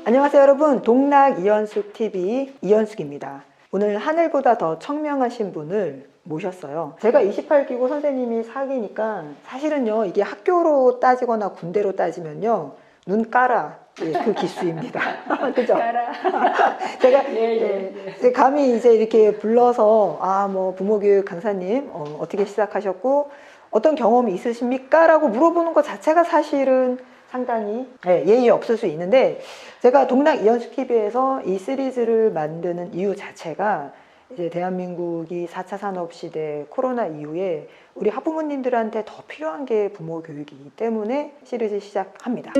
안녕하세요 여러분, 동락 이현숙 TV 이현숙입니다. 오늘 하늘보다 더 청명하신 분을 모셨어요. 제가 28기고 선생님이 4기니까 사실은요 이게 학교로 따지거나 군대로 따지면요 눈 까라, 예, 그 기수입니다. 그죠? 제가 감히 이제 이렇게 불러서 뭐 부모교육 강사님 어떻게 시작하셨고 어떤 경험이 있으십니까? 라고 물어보는 것 자체가 사실은 상당히 예의 없을 수 있는데, 제가 동락 이현숙 TV에서 이 시리즈를 만드는 이유 자체가 이제 대한민국이 4차 산업시대 코로나 이후에 우리 학부모님들한테 더 필요한 게 부모 교육이기 때문에 시리즈 시작합니다.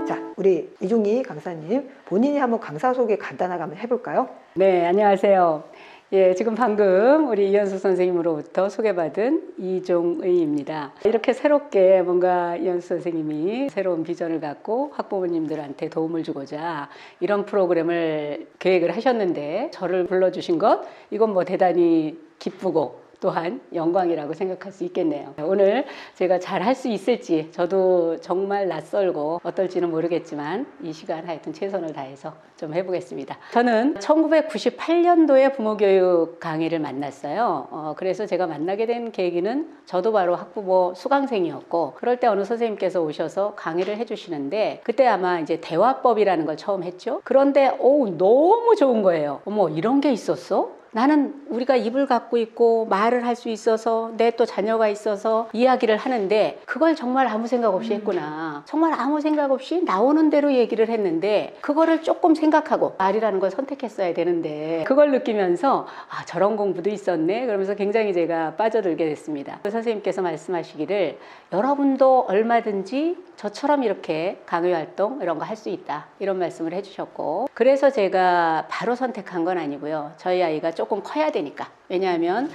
자, 우리 이종희 강사님 본인이 한번 강사 소개 간단하게 한번 해볼까요? 네, 안녕하세요. 예, 지금 방금 우리 이현숙 선생님으로부터 소개받은 이종의입니다. 이렇게 새롭게 뭔가 이현숙 선생님이 새로운 비전을 갖고 학부모님들한테 도움을 주고자 이런 프로그램을 계획을 하셨는데 저를 불러주신 것, 이건 뭐 대단히 기쁘고 또한 영광이라고 생각할 수 있겠네요. 오늘 제가 잘 할 수 있을지 저도 정말 낯설고 어떨지는 모르겠지만 이 시간 하여튼 최선을 다해서 좀 해보겠습니다. 저는 1998년도에 부모교육 강의를 만났어요. 그래서 제가 만나게 된 계기는 저도 바로 학부모 수강생이었고, 그럴 때 어느 선생님께서 오셔서 강의를 해주시는데 그때 아마 이제 대화법이라는 걸 처음 했죠. 그런데 너무 좋은 거예요. 어머, 이런 게 있었어? 나는 우리가 입을 갖고 있고 말을 할 수 있어서 내 또 자녀가 있어서 이야기를 하는데 그걸 정말 아무 생각 없이 했구나. 정말 아무 생각 없이 나오는 대로 얘기를 했는데 그거를 조금 생각하고 말이라는 걸 선택했어야 되는데 그걸 느끼면서 저런 공부도 있었네. 그러면서 굉장히 제가 빠져들게 됐습니다. 선생님께서 말씀하시기를 여러분도 얼마든지 저처럼 이렇게 강의 활동 이런 거 할 수 있다, 이런 말씀을 해주셨고, 그래서 제가 바로 선택한 건 아니고요. 저희 아이가 조금 커야 되니까. 왜냐하면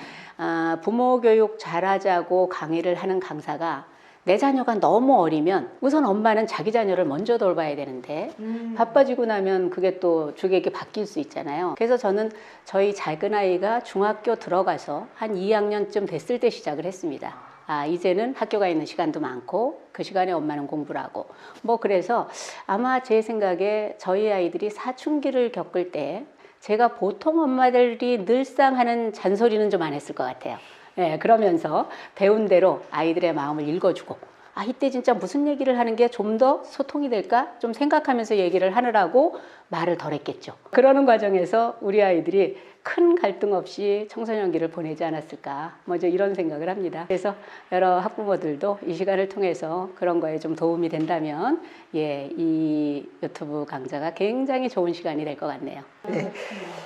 부모 교육 잘하자고 강의를 하는 강사가 내 자녀가 너무 어리면 우선 엄마는 자기 자녀를 먼저 돌봐야 되는데 바빠지고 나면 그게 또 주객이 바뀔 수 있잖아요. 그래서 저는 저희 작은 아이가 중학교 들어가서 한 2학년쯤 됐을 때 시작을 했습니다. 이제는 학교가 있는 시간도 많고 그 시간에 엄마는 공부를 하고 그래서 아마 제 생각에 저희 아이들이 사춘기를 겪을 때 제가 보통 엄마들이 늘상 하는 잔소리는 좀 안 했을 것 같아요. 그러면서 배운 대로 아이들의 마음을 읽어주고 이때 진짜 무슨 얘기를 하는 게 좀 더 소통이 될까? 좀 생각하면서 얘기를 하느라고 말을 덜 했겠죠. 그러는 과정에서 우리 아이들이 큰 갈등 없이 청소년기를 보내지 않았을까, 먼저 이런 생각을 합니다. 그래서 여러 학부모들도 이 시간을 통해서 그런 거에 좀 도움이 된다면 이 유튜브 강좌가 굉장히 좋은 시간이 될 것 같네요. 네.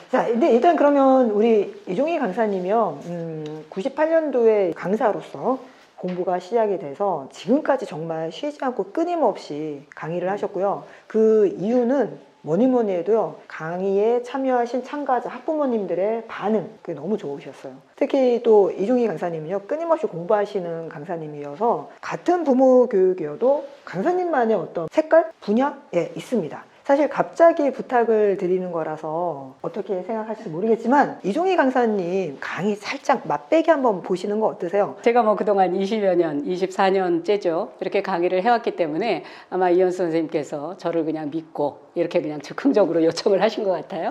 자, 근데 일단 그러면 우리 이종희 강사님이요, 98년도에 강사로서 공부가 시작이 돼서 지금까지 정말 쉬지 않고 끊임없이 강의를 하셨고요. 그 이유는 뭐니 해도요, 강의에 참여하신 참가자 학부모님들의 반응, 그게 너무 좋으셨어요. 특히 또 이종희 강사님은요, 끊임없이 공부하시는 강사님이어서 같은 부모 교육이어도 강사님만의 어떤 색깔, 분야에 있습니다. 사실 갑자기 부탁을 드리는 거라서 어떻게 생각하실지 모르겠지만 이종희 강사님 강의 살짝 맛배기 한번 보시는 거 어떠세요? 제가 그동안 20여 년, 24년째죠. 이렇게 강의를 해왔기 때문에 아마 이현숙 선생님께서 저를 그냥 믿고 이렇게 그냥 즉흥적으로 요청을 하신 것 같아요.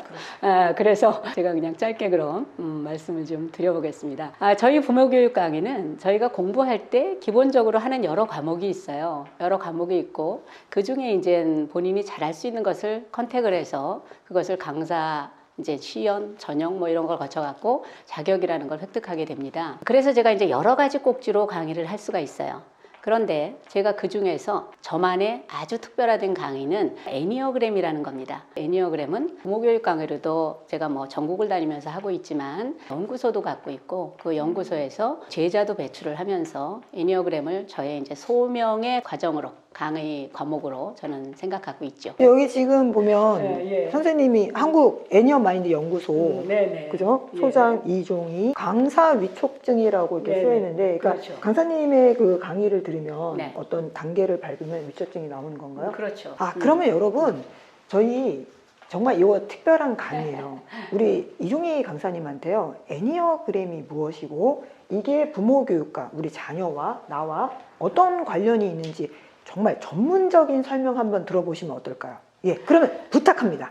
그래서 제가 그냥 짧게 그럼 말씀을 좀 드려보겠습니다. 저희 부모교육 강의는 저희가 공부할 때 기본적으로 하는 여러 과목이 있어요. 여러 과목이 있고 그 중에 이제 본인이 잘할 수 있는 것을 컨택을 해서 그것을 강사 이제 시연, 전형 이런 걸 거쳐갖고 자격이라는 걸 획득하게 됩니다. 그래서 제가 이제 여러 가지 꼭지로 강의를 할 수가 있어요. 그런데 제가 그 중에서 저만의 아주 특별화된 강의는 애니어그램이라는 겁니다. 애니어그램은 부모교육 강의로도 제가 전국을 다니면서 하고 있지만 연구소도 갖고 있고 그 연구소에서 제자도 배출을 하면서 애니어그램을 저의 이제 소명의 과정으로 강의 과목으로 저는 생각하고 있죠. 여기 지금 보면 선생님이 한국 애니어 마인드 연구소, 그죠? 소장 이종희 강사 위촉증이라고 이렇게 쓰여 있는데, 그러니까 그렇죠. 강사님의 그 강의를 들으면 어떤 단계를 밟으면 위촉증이 나오는 건가요? 그렇죠. 그러면 여러분 저희 정말 이거 특별한 강의예요. 우리 이종희 강사님한테요, 애니어그램이 무엇이고 이게 부모 교육과 우리 자녀와 나와 어떤 관련이 있는지 정말 전문적인 설명 한번 들어보시면 어떨까요? 예, 그러면 부탁합니다.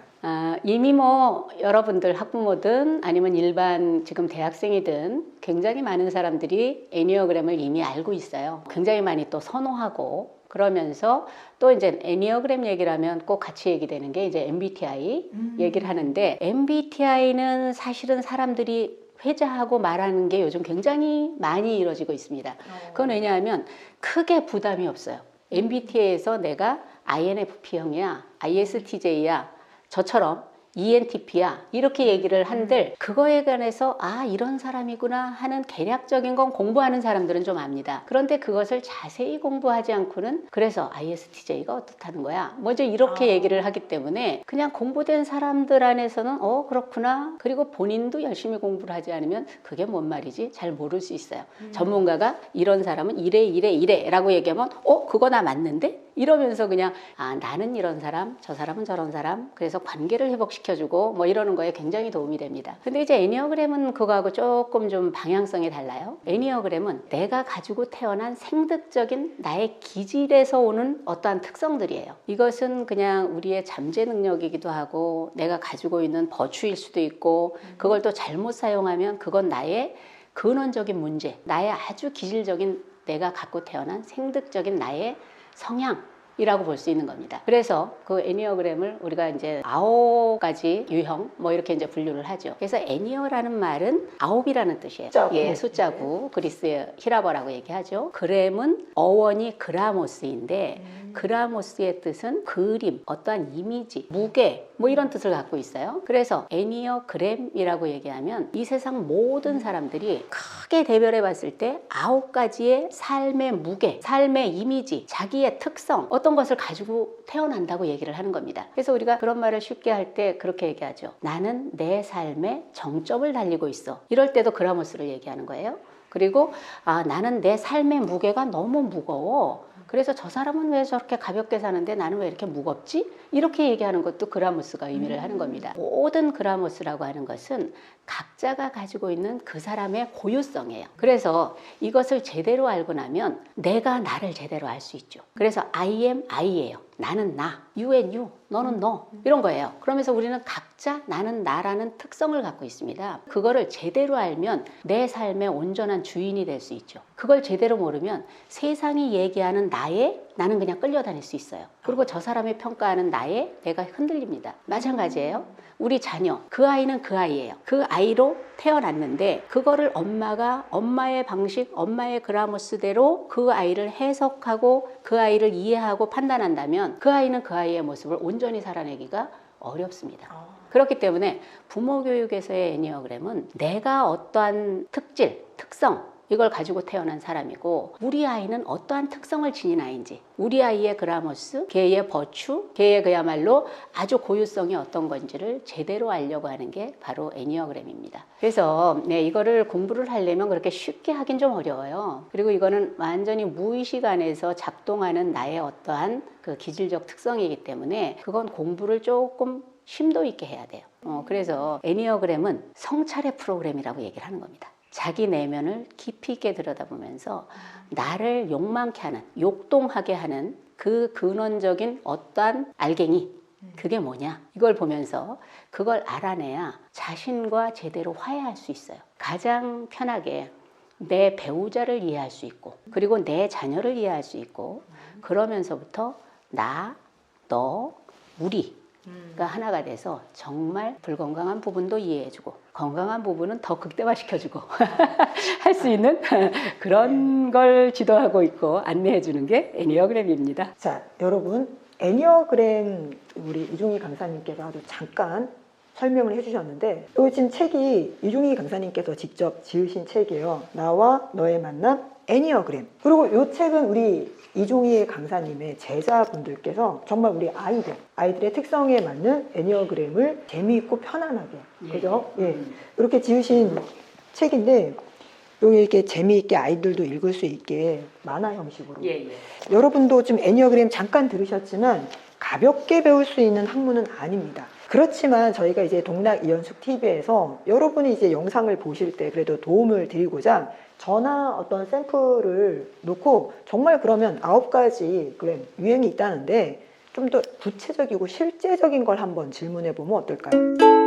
이미 뭐 여러분들 학부모든 아니면 일반 지금 대학생이든 굉장히 많은 사람들이 애니어그램을 이미 알고 있어요. 굉장히 많이 또 선호하고 그러면서 또 이제 애니어그램 얘기를 하면 꼭 같이 얘기되는 게 이제 MBTI 얘기를 하는데 MBTI는 사실은 사람들이 회자하고 말하는 게 요즘 굉장히 많이 이루어지고 있습니다. 그건 왜냐하면 크게 부담이 없어요. MBTI에서 내가 INFP형이야, ISTJ야, 저처럼 ENTP야 이렇게 얘기를 한들 그거에 관해서 이런 사람이구나 하는 개략적인 건 공부하는 사람들은 좀 압니다. 그런데 그것을 자세히 공부하지 않고는 그래서 ISTJ가 어떻다는 거야 먼저 이렇게 얘기를 하기 때문에 그냥 공부된 사람들 안에서는 그렇구나, 그리고 본인도 열심히 공부를 하지 않으면 그게 뭔 말이지 잘 모를 수 있어요. 전문가가 이런 사람은 이래 라고 얘기하면 그거 나 맞는데? 이러면서 그냥 나는 이런 사람, 저 사람은 저런 사람, 그래서 관계를 회복시켜주고 뭐 이러는 거에 굉장히 도움이 됩니다. 근데 이제 애니어그램은 그거하고 조금 좀 방향성이 달라요. 애니어그램은 내가 가지고 태어난 생득적인 나의 기질에서 오는 어떠한 특성들이에요. 이것은 그냥 우리의 잠재 능력이기도 하고 내가 가지고 있는 버추일 수도 있고 그걸 또 잘못 사용하면 그건 나의 근원적인 문제, 나의 아주 기질적인 내가 갖고 태어난 생득적인 나의 성향이라고 볼 수 있는 겁니다. 그래서 그 애니어그램을 우리가 이제 9가지 유형 뭐 이렇게 이제 분류를 하죠. 그래서 애니어라는 말은 9이라는 뜻이에요. 숫자고. 예, 숫자고 그리스 히라버라고 얘기하죠. 그램은 어원이 그라모스인데 그라모스의 뜻은 그림, 어떠한 이미지, 무게 뭐 이런 뜻을 갖고 있어요. 그래서 애니어그램이라고 얘기하면 이 세상 모든 사람들이 크게 대별해 봤을 때 9가지의 삶의 무게, 삶의 이미지, 자기의 특성 어떤 것을 가지고 태어난다고 얘기를 하는 겁니다. 그래서 우리가 그런 말을 쉽게 할 때 그렇게 얘기하죠. 나는 내 삶의 정점을 달리고 있어. 이럴 때도 그라모스를 얘기하는 거예요. 그리고 나는 내 삶의 무게가 너무 무거워. 그래서 저 사람은 왜 저렇게 가볍게 사는데 나는 왜 이렇게 무겁지? 이렇게 얘기하는 것도 그라모스가 의미를 하는 겁니다. 모든 그라모스라고 하는 것은 각자가 가지고 있는 그 사람의 고유성이에요. 그래서 이것을 제대로 알고 나면 내가 나를 제대로 알 수 있죠. 그래서 I am I예요. 나는 나, you and you, 너는 너 이런 거예요. 그러면서 우리는 각자 나는 나라는 특성을 갖고 있습니다. 그거를 제대로 알면 내 삶의 온전한 주인이 될 수 있죠. 그걸 제대로 모르면 세상이 얘기하는 나는 그냥 끌려다닐 수 있어요. 그리고 저 사람이 평가하는 내가 흔들립니다. 마찬가지예요. 우리 자녀, 그 아이는 그 아이예요. 그 아이로 태어났는데 그거를 엄마가 엄마의 방식, 엄마의 그라모스대로 그 아이를 해석하고 그 아이를 이해하고 판단한다면 그 아이는 그 아이의 모습을 온전히 살아내기가 어렵습니다. 그렇기 때문에 부모 교육에서의 애니어그램은 내가 어떠한 특질, 특성 이걸 가지고 태어난 사람이고 우리 아이는 어떠한 특성을 지닌 아이인지 우리 아이의 그라모스, 걔의 버추, 걔의 그야말로 아주 고유성이 어떤 건지를 제대로 알려고 하는 게 바로 애니어그램입니다. 그래서 이거를 공부를 하려면 그렇게 쉽게 하긴 좀 어려워요. 그리고 이거는 완전히 무의식 안에서 작동하는 나의 어떠한 그 기질적 특성이기 때문에 그건 공부를 조금 심도 있게 해야 돼요. 그래서 애니어그램은 성찰의 프로그램이라고 얘기를 하는 겁니다. 자기 내면을 깊이 있게 들여다보면서 나를 욕망케 하는, 욕동하게 하는 그 근원적인 어떠한 알갱이, 그게 뭐냐? 이걸 보면서 그걸 알아내야 자신과 제대로 화해할 수 있어요. 가장 편하게 내 배우자를 이해할 수 있고 그리고 내 자녀를 이해할 수 있고 그러면서부터 나, 너, 우리가 하나가 돼서 정말 불건강한 부분도 이해해주고 건강한 부분은 더 극대화시켜주고 할 수 있는 그런 걸 지도하고 있고 안내해주는 게 애니어그램입니다. 자, 여러분 애니어그램 우리 이종희 강사님께서 아주 잠깐 설명을 해주셨는데 이 지금 책이 이종희 강사님께서 직접 지으신 책이에요. 나와 너의 만남 애니어그램. 그리고 이 책은 우리 이종희 강사님의 제자분들께서 정말 우리 아이들의 특성에 맞는 애니어그램을 재미있고 편안하게 그죠? 예. 이렇게 지으신 책인데 여기 이렇게 재미있게 아이들도 읽을 수 있게 만화 형식으로. 여러분도 지금 애니어그램 잠깐 들으셨지만 가볍게 배울 수 있는 학문은 아닙니다. 그렇지만 저희가 이제 동락 이현숙 TV에서 여러분이 이제 영상을 보실 때 그래도 도움을 드리고자 전화 어떤 샘플을 놓고 정말 그러면 9가지 그램 유행이 있다는데 좀 더 구체적이고 실제적인 걸 한번 질문해 보면 어떨까요?